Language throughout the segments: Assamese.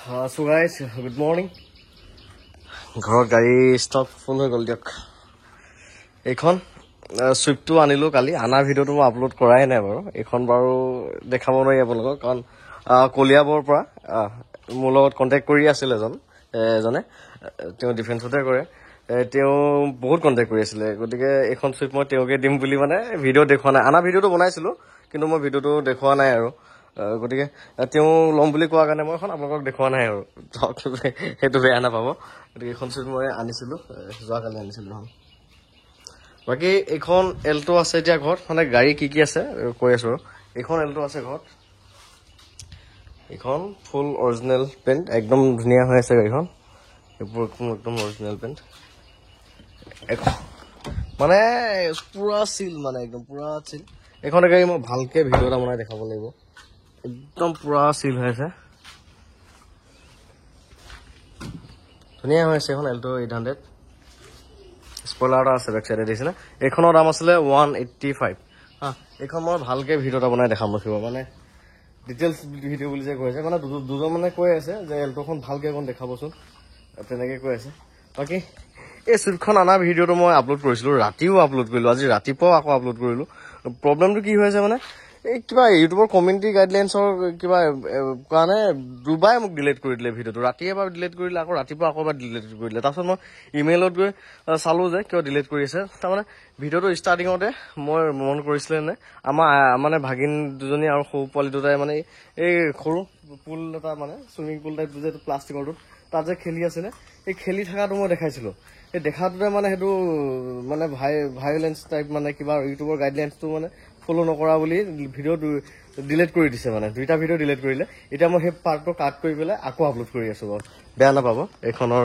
So guys, good morning. ঘৰত গাড়ী ষ্টক ফুল হৈ গ'ল দিয়ক। এইখন সুইফ্টটো আনিলো কালি, আনাৰ ভিডিঅ'টো মই আপলোড কৰাই নাই বাৰু। এইখন বাৰু দেখাব নোৱাৰি আপোনালোকক, কাৰণ কলিয়াবৰ পৰা মোৰ লগত কণ্টেক্ট কৰি আছিল এজনে, তেওঁ ডিফেন্সতে কৰে। তেওঁ বহুত কণ্টেক্ট কৰি আছিলে, গতিকে এইখন চুইফ্ট মই তেওঁকে দিম বুলি মানে ভিডিঅ' দেখুওৱা নাই। আনা ভিডিঅ'টো বনাইছিলোঁ, কিন্তু মই ভিডিঅ'টো দেখুওৱা নাই আৰু। গতিকে তেওঁ ল'ম বুলি কোৱাৰ কাৰণে মই এখন আপোনালোকক দেখুওৱা নাই আৰু, সেইটো বেয়া নাপাব। গতিকে এইখন চুইফ্ট মই আনিছিলোঁ, যোৱাকালি আনিছিলোঁ এখন। বাকী এইখন এল্টো আছে এতিয়া ঘৰত, মানে গাড়ী কি কি আছে কৈ আছোঁ আৰু। এইখন এল্টো আছে ঘৰত, এইখন ফুল অৰিজিনেল পেইণ্ট, একদম ধুনীয়া হৈ আছে গাড়ীখন। এইবোৰ একদম অৰিজিনেল পেইণ্ট, মানে পুৰা চিল, মানে একদম পুৰা চিল। এইখন গাড়ী মই ভালকৈ ভিডিঅ' এটা বনাই দেখাব লাগিব, একদম পুৰা চিল হৈ আছে, ধুনীয়া হৈ আছে। এইখন এল্টো 800, স্পইলাৰ এটা আছে বেক চাইডে, দেখিছেনে? এইখনৰ দাম আছিলে 185। এইখন মই ভালকৈ ভিডিঅ' এটা বনাই দেখাম ৰখিব, মানে ডিটেইলছ ভিডিঅ' বুলি যে কৈ আছে, মানে দুজন মানে কৈ আছে যে এল্টোখন ভালকৈ অকণ দেখাবচোন, তেনেকৈ কৈ আছে। বাকী এই চুইফ্টখন অনা ভিডিঅ'টো মই আপলোড কৰিছিলোঁ, ৰাতিও আপলোড কৰিলোঁ, আজি ৰাতিপুৱাও আকৌ আপলোড কৰিলোঁ। প্ৰব্লেমটো কি হৈছে মানে, এই কিবা ইউটিউবৰ কমিউনিটি গাইডলাইনছৰ কিবা কাৰণে দুবাৰ মোক ডিলিট কৰি দিলে ভিডিঅ'টো। ৰাতি এবাৰ ডিলিট কৰি দিলে, আকৌ ৰাতিপুৱা আকৌ এবাৰ ডিলিট কৰি দিলে। তাৰপিছত মই ইমেইলত গৈ চালোঁ যে কিয় ডিলিট কৰি আছে। তাৰমানে ভিডিঅ'টো ষ্টাৰ্টিঙতে মই মন কৰিছিলে নে, আমাৰ মানে ভাগিন দুজনী আৰু সৰু পোৱালি দুটাই মানে এই সৰু পুল এটা, মানে চুইমিং পুল টাইপ যে প্লাষ্টিকৰটোত, তাত যে খেলি আছিলে, এই খেলি থকাটো মই দেখাইছিলোঁ। সেই দেখাটোতে মানে সেইটো মানে ভায়োলেঞ্চ টাইপ, মানে কিবা ইউটিউবৰ গাইডলাইনছটো মানে ফ'ল' নকৰা বুলি ভিডিঅ' ডিলিট কৰি দিছে, মানে দুইটা ভিডিঅ' ডিলিট কৰিলে। এতিয়া মই সেই পাৰ্টটো কাট কৰি পেলাই আকৌ আপলোড কৰি আছোঁ বাৰু, বেয়া নাপাব। এইখনৰ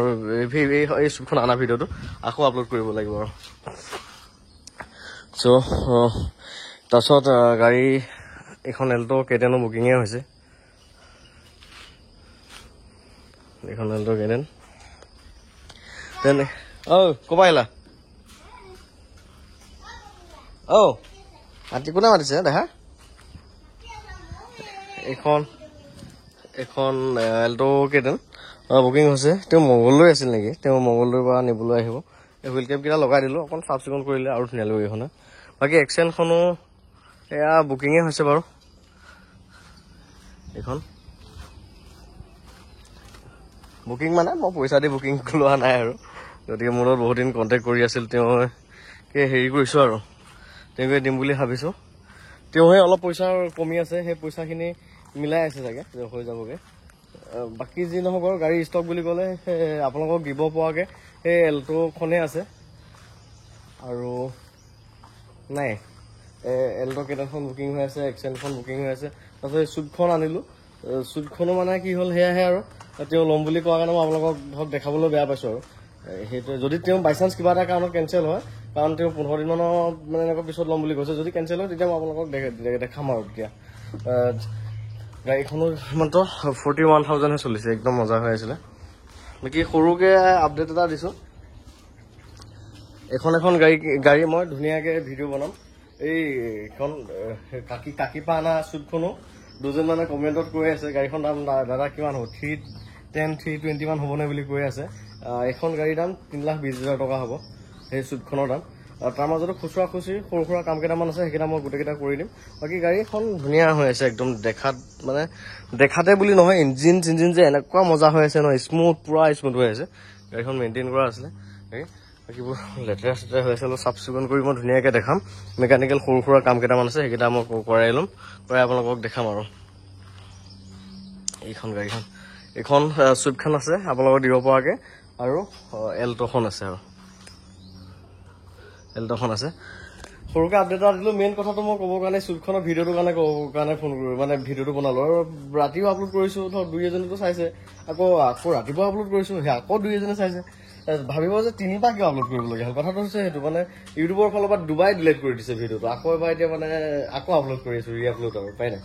এই চুইফ্টখন অনা ভিডিঅ'টো আকৌ আপলোড কৰিব লাগিব আৰু। চ' তাৰপিছত গাড়ী এইখন এল্টো কেটেনো বুকিঙে হৈছে, এইখন এল্টো কেটেন। দেন ক'ৰপৰা আহিলা? কোনে মাতিছে দেখা? এইখন এল্টো কেটেন বুকিং হৈছে। তেওঁ মংগলদৈ আছিল নেকি, তেওঁ মংগলদৈৰ পৰা নিবলৈ আহিব। এই হুইল কেপকেইটা লগাই দিলোঁ, অকণ চাফ চিকুণ কৰিলে আৰু ধুনীয়া লাগিব এইখনে। বাকী এক্সেলখনো এয়া বুকিঙে হৈছে বাৰু। এইখন বুকিং মানে মই পইচা দি বুকিং লোৱা নাই আৰু, গতিকে মোৰ লগত বহুত দিন কণ্টেক্ট কৰি আছিল, তেওঁকে হেৰি কৰিছোঁ আৰু, তেওঁকে দিম বুলি ভাবিছোঁ। তেওঁহে অলপ পইচাৰ কমি আছে, সেই পইচাখিনি মিলাই আছে চাগে, হৈ যাবগৈ। বাকী যি নহওক বাৰু, গাড়ী ষ্টক বুলি ক'লে আপোনালোকক দিব পৰাকৈ সেই এল্টোখনেই আছে আৰু নাই। এল্টো কেটেনখন বুকিং হৈ আছে, এক্সেলখন বুকিং হৈ আছে। তাৰপিছত চুইফ্টখন আনিলোঁ, চুইফ্টখনো মানে কি হ'ল সেয়াহে আৰু, তেওঁ ল'ম বুলি কোৱাৰ কাৰণে মই আপোনালোকক ধৰক দেখাবলৈ বেয়া পাইছোঁ আৰু। সেইটোৱে, যদি তেওঁ বাই চান্স কিবা এটা কাৰণত কেঞ্চেল হয়, কাৰণ তেওঁ 15 দিনমানৰ মানে এনেকুৱা পিছত ল'ম বুলি কৈছে, যদি কেঞ্চেল হয় তেতিয়া মই আপোনালোকক দেখাম আৰু। তেতিয়া গাড়ীখনো মাত্ৰ 41,000হে চলিছে, একদম মজা হৈ আছিলে। বাকী সৰুকৈ আপডেট এটা দিছোঁ, এখন গাড়ী মই ধুনীয়াকৈ ভিডিঅ' বনাম। এইখন কাকিপা অনা চুইফ্টখনো দুজনমানে কমেণ্টত কৈ আছে গাড়ীখন দাম দাদা কিমান হ'ব, 310, 320 মান হ'বনে বুলি কৈ আছে। এইখন গাড়ীৰ দাম 3,20,000 টকা হ'ব, সেই চুইফ্টখনৰ দাম। তাৰ মাজতো খুচুৰা খুচুৰি সৰু সুৰা কাম কেইটামান আছে, সেইকেইটা মই গোটেইকেইটা কৰি দিম। বাকী গাড়ীখন ধুনীয়া হৈ আছে একদম, দেখাতে বুলি নহয়, ইঞ্জিন যে এনেকুৱা মজা হৈ আছে নহয়, স্মুথ, পুৰা স্মুথ হৈ আছে। গাড়ীখন মেইনটেইন কৰা আছিলে। বাকীবোৰ লেতেৰা চেতেৰা হৈ আছে, অলপ চাফ চিকুণ কৰি মই ধুনীয়াকৈ দেখাম। মেকানিকেল সৰু সুৰা কাম কেইটামান আছে, সেইকেইটা মই কৰাই ল'ম, কৰাই আপোনালোকক দেখাম আৰু। এইখন চুইফ্টখন আছে আপোনালোকক দিব পৰাকৈ, আৰু এল্টোখন আছে সৰুকৈ আপডেট এটা দিলোঁ। মেইন কথাটো মই ক'বৰ কাৰণে চুইফ্টখনৰ ভিডিঅ'টোৰ কাৰণে ফোন কৰোঁ, মানে ভিডিঅ'টো বনালোঁ। আৰু ৰাতিও আপলোড কৰিছোঁ, ধৰক 2-এজনেতো চাইছে, আকৌ ৰাতিপুৱা আপলোড কৰিছোঁ, সেই আকৌ 2-এজনে চাইছে। ভাবিব যে 3বাৰ কিয় আপলোড কৰিবলগীয়া হ'ল। কথাটো হৈছে সেইটো, মানে ইউটিউবৰ ফালৰ পৰা দুবাৰ ডিলিট কৰি দিছে ভিডিঅ'টো, আকৌ এবাৰ এতিয়া মানে আকৌ আপলোড কৰি আছোঁ, ৰি আপলোড আৰু, উপায় নাই।